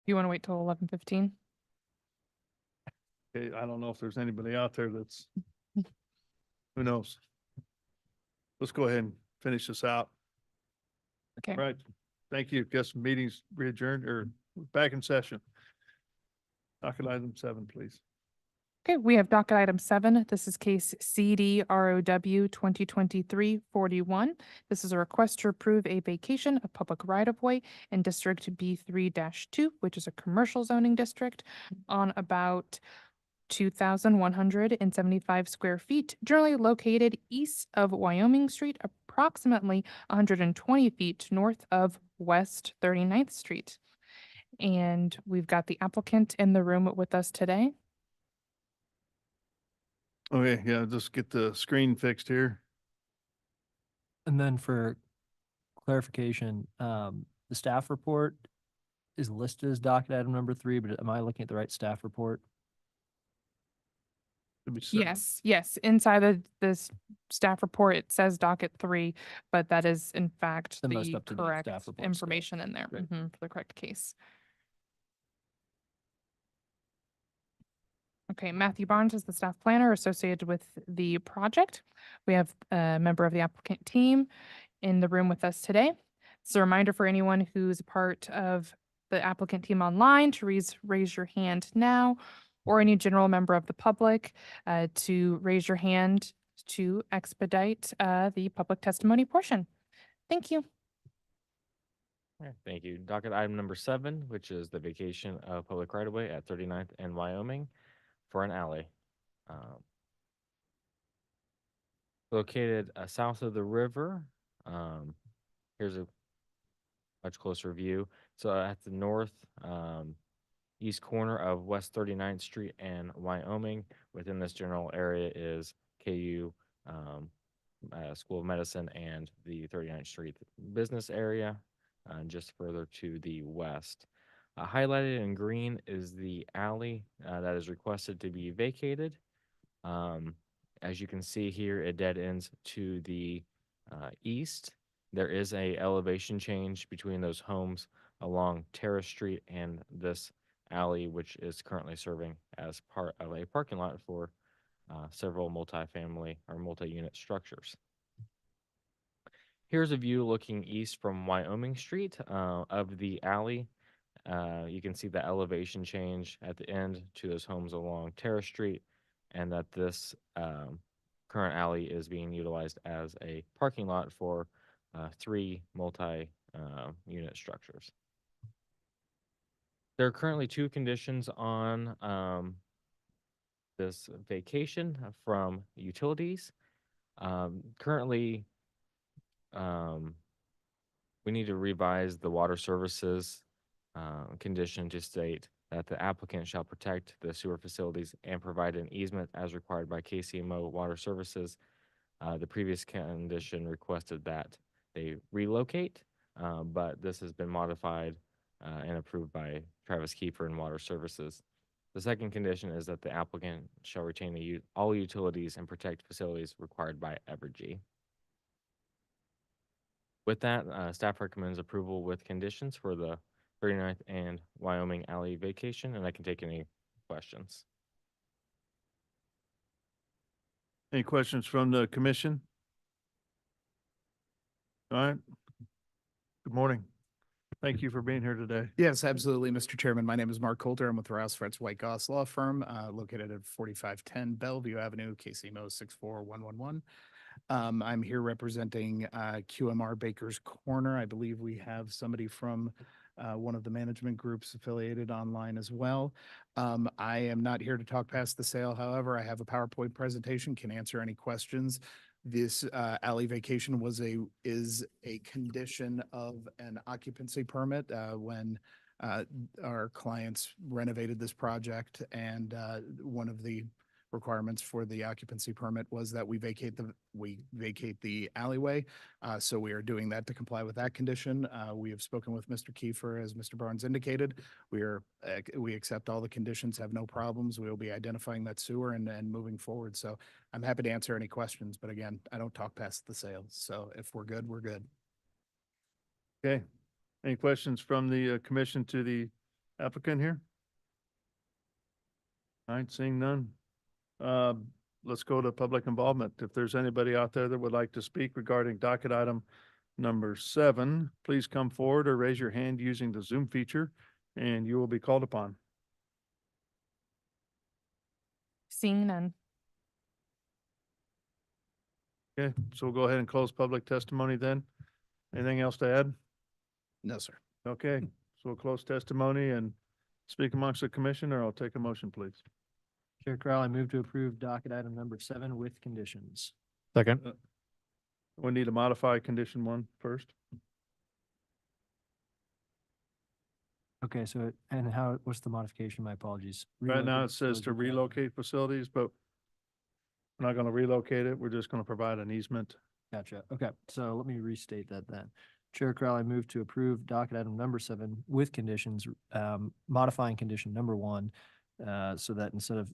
You want to wait till 11:15? Okay, I don't know if there's anybody out there that's, who knows? Let's go ahead and finish this out. Okay. Right. Thank you. Guess meeting's adjourned or back in session. Docket item 7, please. Okay, we have docket item 7. This is case CDROW 2023-41. This is a request to approve a vacation of public right-of-way in District B3-2, which is a commercial zoning district on about 2,175 square feet, generally located east of Wyoming Street, approximately 120 feet north of West 39th Street. And we've got the applicant in the room with us today. Okay, yeah, just get the screen fixed here. And then for clarification, the staff report is listed as docket item number 3, but am I looking at the right staff report? Should be 7. Yes. Inside of this staff report, it says docket 3, but that is in fact The most the up-to-date correct staff report still. information in there Great. for the correct case. Okay, Matthew Barnes is the staff planner associated with the project. We have a member of the applicant team in the room with us today. It's a reminder for anyone who's a part of the applicant team online to raise your hand now, or any general member of the public to raise your hand to expedite the public testimony portion. Thank you. All right, thank you. Docket item number 7, which is the vacation of public right-of-way at 39th and Wyoming for an alley. Located south of the river. Here's a much closer view. So at the north east corner of West 39th Street and Wyoming, within this general area is KU School of Medicine and the 39th Street business area. Just further to the west. Highlighted in green is the alley that is requested to be vacated. As you can see here, it dead ends to the east. There is a elevation change between those homes along Terrace Street and this alley, which is currently serving as part of a parking lot for several multi-family or multi-unit structures. Here's a view looking east from Wyoming Street of the alley. You can see the elevation change at the end to those homes along Terrace Street, and that this current alley is being utilized as a parking lot for 3 multi-unit structures. There are currently 2 conditions on this vacation from utilities. Currently, we need to revise the water services condition to state that the applicant shall protect the sewer facilities and provide an easement as required by KCMO Water Services. The previous condition requested that they relocate, but this has been modified and approved by Travis Kiefer and Water Services. The second condition is that the applicant shall retain all utilities and protect facilities required by Evergy. With that, staff recommends approval with conditions for the 39th and Wyoming alley vacation, and I can take any questions. Any questions from the commission? All right. Good morning. Thank you for being here today. Yes, absolutely, Mr. Chairman. My name is Mark Coulter. I'm with Rouse Fretz White Goss Law Firm, located at 4510 Bellevue Avenue, KCMO 64111. I'm here representing QMR Baker's Corner. I believe we have somebody from one of the management groups affiliated online as well. I am not here to talk past the sale. However, I have a PowerPoint presentation, can answer any questions. This alley vacation is a condition of an occupancy permit when our clients renovated this project, and one of the requirements for the occupancy permit was that we vacate the alleyway. So we are doing that to comply with that condition. We have spoken with Mr. Kiefer, as Mr. Barnes indicated. We accept all the conditions, have no problems. We will be identifying that sewer and moving forward. So I'm happy to answer any questions, but again, I don't talk past the sales. So if we're good, we're good. Okay. Any questions from the commission to the applicant here? All right, seeing none. Let's go to public involvement. If there's anybody out there that would like to speak regarding docket item number 7, please come forward or raise your hand using the Zoom feature and you will be called upon. Seeing none. Okay, so we'll go ahead and close public testimony then. Anything else to add? No, sir. Okay, so we'll close testimony and speak amongst the commission, or I'll take a motion, please. Chair Corral, I move to approve docket item number 7 with conditions. Second. We need to modify condition 1 first. Okay, so, and how, what's the modification? My apologies. Right now, it Relocate says to facilities without- relocate facilities, but we're not gonna relocate it. We're just gonna provide an easement. Gotcha. Okay, so let me restate that then. Chair Corral, I move to approve docket item number 7 with conditions, modifying condition number 1, so that instead of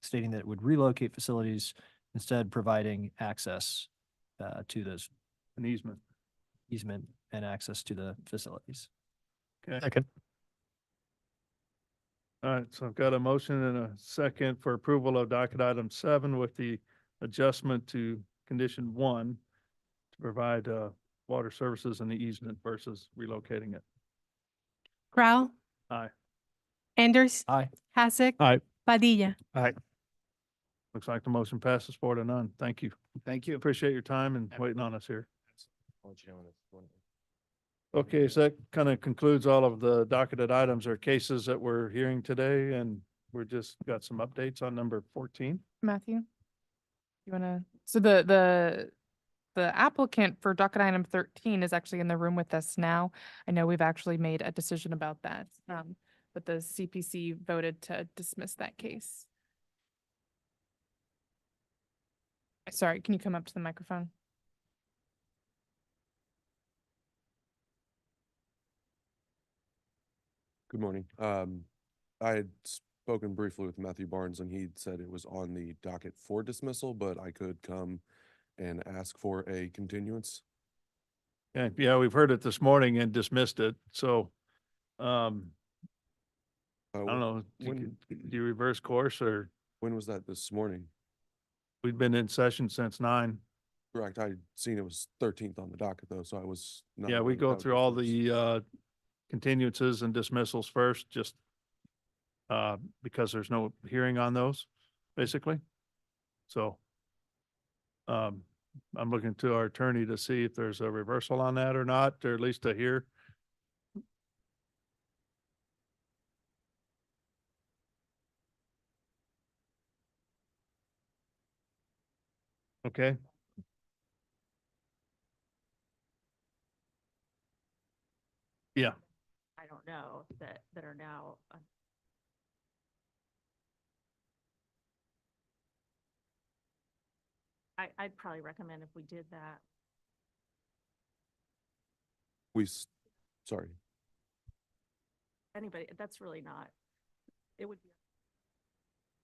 stating that it would relocate facilities, instead providing access to those An easement. easement and access to the facilities. Okay. Second. All right, so I've got a motion and a second for approval of docket item 7 with the adjustment to condition 1 to provide water services and the easement versus relocating it. Grau. Aye. Anders. Aye. Hasek. Aye. Padilla. Looks like the motion passes 4-0. Thank you. Thank you. Appreciate your time and waiting on us here. I'll let you know when it's going. Okay, so that kind of concludes all of the docketed items or cases that we're hearing today, and we're just got some updates on number 14. Matthew? You wanna, so the applicant for docket item 13 is actually in the room with us now. I know we've actually made a decision about that. But the CPC voted to dismiss that case. Sorry, can you come up to the microphone? Good morning. I had spoken briefly with Matthew Barnes and he said it was on the docket for dismissal, but I could come and ask for a continuance. Yeah, we've heard it this morning and dismissed it, so, I don't know, when- do you reverse course, or When was that this morning? we've been in session since 9? Correct. I'd seen it was 13th on the docket though, so I was not. Yeah, we aware that go that would through be all first. the continuances and dismissals first, just because there's no hearing on those, basically. So I'm looking to our attorney to see if there's a reversal on that or not, or at least to hear. Okay, yeah, I don't know, that are now. I'd probably recommend if we did that. Sorry. Anybody, that's really not, it would be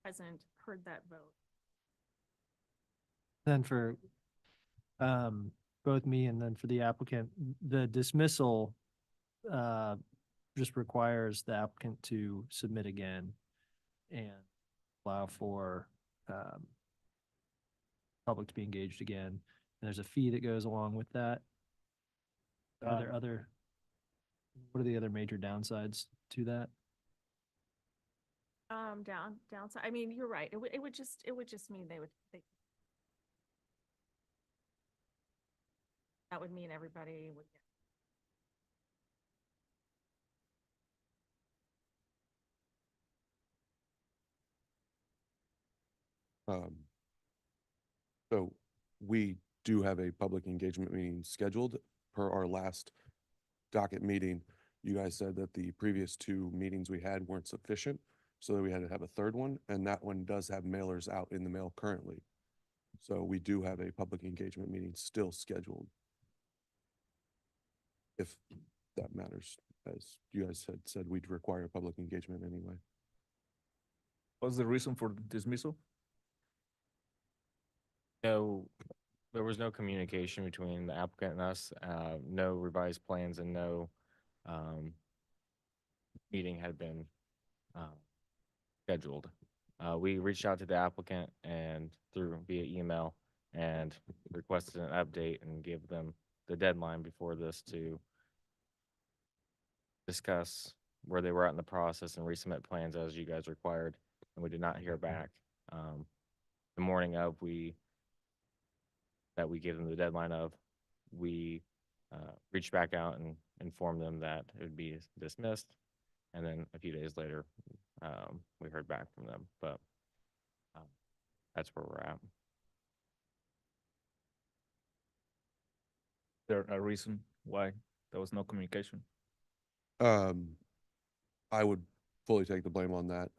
present, heard that vote. Then for both me and then for the applicant, the dismissal just requires the applicant to submit again and allow for public to be engaged again. And there's a fee that goes along with that. Are there what are the other major downsides to that? Downside, I mean, you're right, it would just mean that would mean everybody would get. So we do have a public engagement meeting scheduled per our last docket meeting. You guys said that the previous 2 meetings we had weren't sufficient, so that we had to have a third one, and that one does have mailers out in the mail currently. So we do have a public engagement meeting still scheduled. If that matters, as you guys had said, we'd require a public engagement anyway. what's the reason for dismissal? No, there was no communication between the applicant and us, no revised plans and no meeting had been scheduled. We reached out to the applicant and through via email and requested an update and gave them the deadline before this to discuss where they were at in the process and resubmit plans as you guys required, and we did not hear back. The morning of that we gave them the deadline of, we reached back out and informed them that it would be dismissed, and then a few days later, we heard back from them, but that's where we're at. There a reason why there was no communication? I would fully take the blame on that.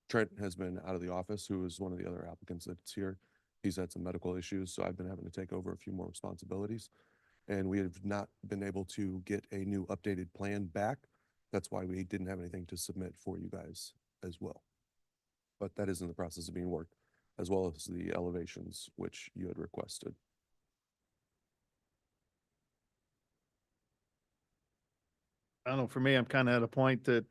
Trent has been out of the office, who is one of the other applicants that's here. He's had some medical issues, so I've been having to take over a few more responsibilities. And we have not been able to get a new updated plan back. That's why we didn't have anything to submit for you guys as well. But that is in the process of being worked, as well as the elevations, which you had requested. I don't know, for me, I'm kind of at a point that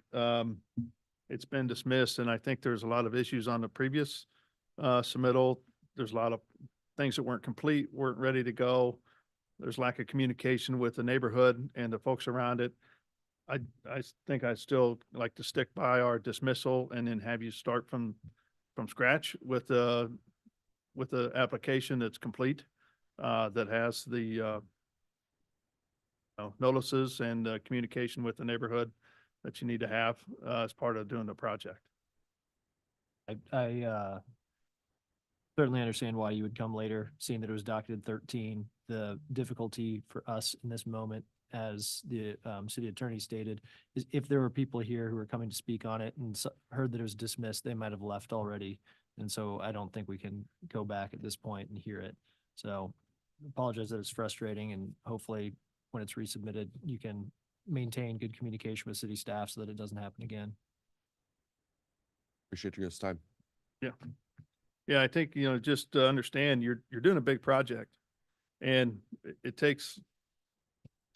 it's been dismissed, and I think there's a lot of issues on the previous submittal. There's a lot of things that weren't complete, weren't ready to go. There's lack of communication with the neighborhood and the folks around it. I think I'd still like to stick by our dismissal and then have you start from scratch with the application that's complete, that has the notices and communication with the neighborhood that you need to have as part of doing the project. I certainly understand why you would come later, seeing that it was docketed 13. The difficulty for us in this moment, as the city attorney stated, is if there were people here who were coming to speak on it and heard that it was dismissed, they might have left already. And so I don't think we can go back at this point and hear it. So apologize that it's frustrating, and hopefully when it's resubmitted, you can maintain good communication with city staff so that it doesn't happen again. Appreciate your guys' time. Yeah, I think, just to understand, you're doing a big project, and it takes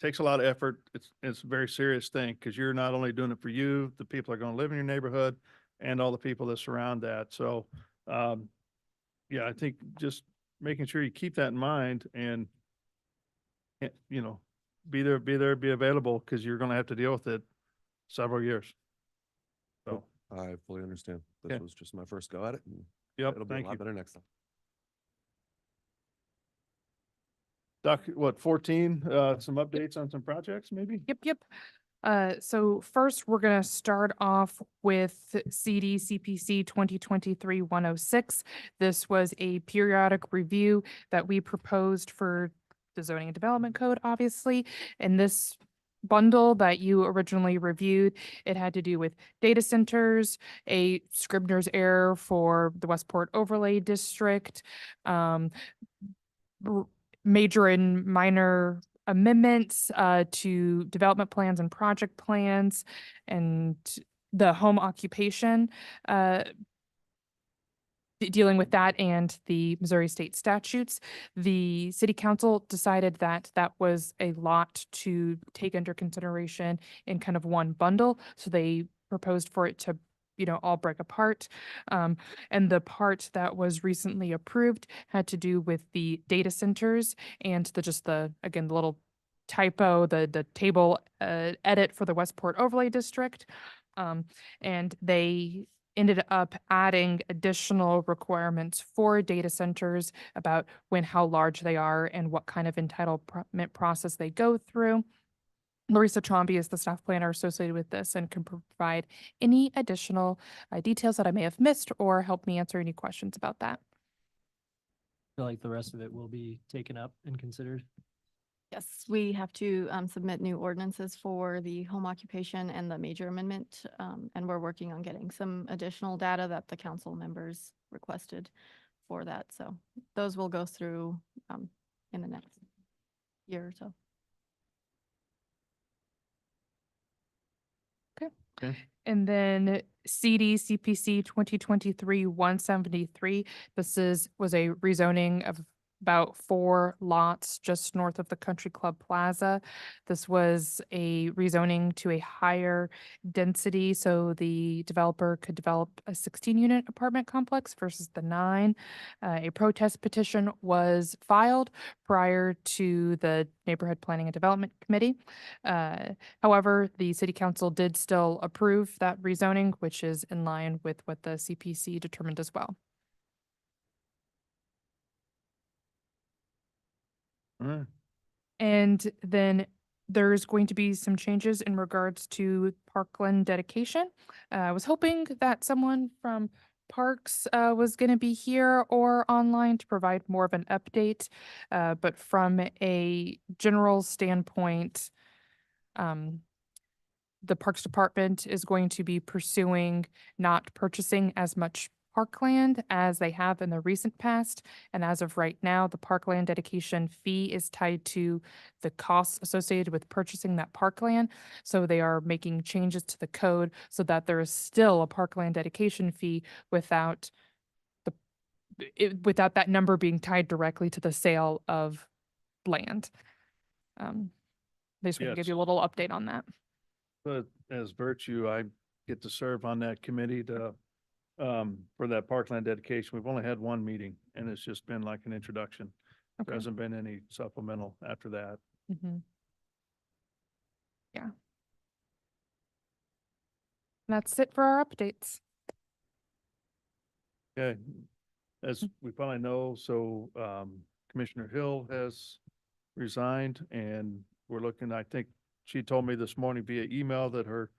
a lot of effort. It's a very serious thing, because you're not only doing it for you, the people that are going to live in your neighborhood, and all the people that surround that. So, yeah, I think just making sure you keep that in mind and, be there, be available, because you're going to have to deal with it several years. So, I fully understand. This Okay. was just my first go at it, and yep, it'll be a thank lot you. better next time. Doc, 14, some updates on some projects, maybe? Yep. So first, we're gonna start off with CDCPC 2023-106. This was a periodic review that we proposed for the zoning and development code, obviously. And this bundle that you originally reviewed, it had to do with data centers, a Scribner's error for the Westport Overlay District, major and minor amendments to development plans and project plans, and the home occupation, dealing with that and the Missouri state statutes. The city council decided that that was a lot to take under consideration in kind of one bundle. So they proposed for it to all break apart. And the part that was recently approved had to do with the data centers and again, the little typo, the table edit for the Westport Overlay District. And they ended up adding additional requirements for data centers about how large they are and what kind of entitlement process they go through. Larissa Trombi is the staff planner associated with this and can provide any additional details that I may have missed or help me answer any questions about that. I feel like the rest of it will be taken up and considered. Yes, we have to submit new ordinances for the home occupation and the major amendment. And we're working on getting some additional data that the council members requested for that. So those will go through in the next year or so. Okay. And then CDCPC 2023-173. This was a rezoning of about 4 lots just north of the Country Club Plaza. This was a rezoning to a higher density, so the developer could develop a 16-unit apartment complex versus the 9. A protest petition was filed prior to the Neighborhood Planning and Development Committee. However, the city council did still approve that rezoning, which is in line with what the CPC determined as well. All right. And then there's going to be some changes in regards to Parkland dedication. I was hoping that someone from Parks was going to be here or online to provide more of an update. But from a general standpoint, the Parks Department is going to be pursuing not purchasing as much parkland as they have in the recent past. And as of right now, the parkland dedication fee is tied to the costs associated with purchasing that parkland. So they are making changes to the code so that there is still a parkland dedication fee without without that number being tied directly to the sale of land. They just want to give you a Yes. little update on that. But as virtue, I get to serve on that committee to, for that parkland dedication. We've only had one meeting and it's just been like an introduction. There Okay. hasn't been any supplemental after that. Mhm. Yeah. That's it for our updates. Okay, as we probably know, so Commissioner Hill has resigned and we're looking, I think she told me this morning via email that her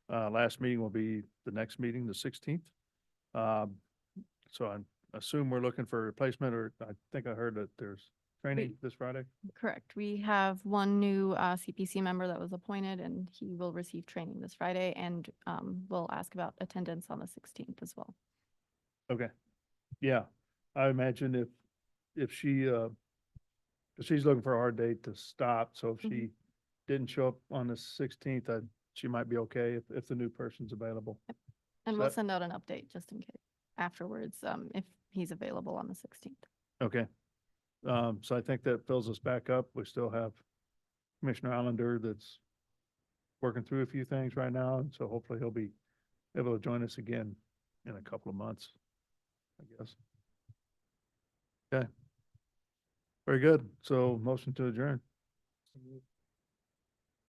last meeting will be the next meeting, the 16th. So I assume we're looking for a replacement, or I think I heard that there's training this Friday. Correct. We have one new CPC member that was appointed and he will receive training this Friday and we'll ask about attendance on the 16th as well. Okay, yeah, I imagine if she, she's looking for a hard date to stop, so if she didn't show up on the 16th, she might be okay if the new person's available. And So we'll that- send out an update just in case afterwards, if he's available on the 16th. Okay. So I think that fills us back up. We still have Commissioner Allender that's working through a few things right now, and so hopefully he'll be able to join us again in a couple of months, I guess. Okay. Very good. So motion to adjourn.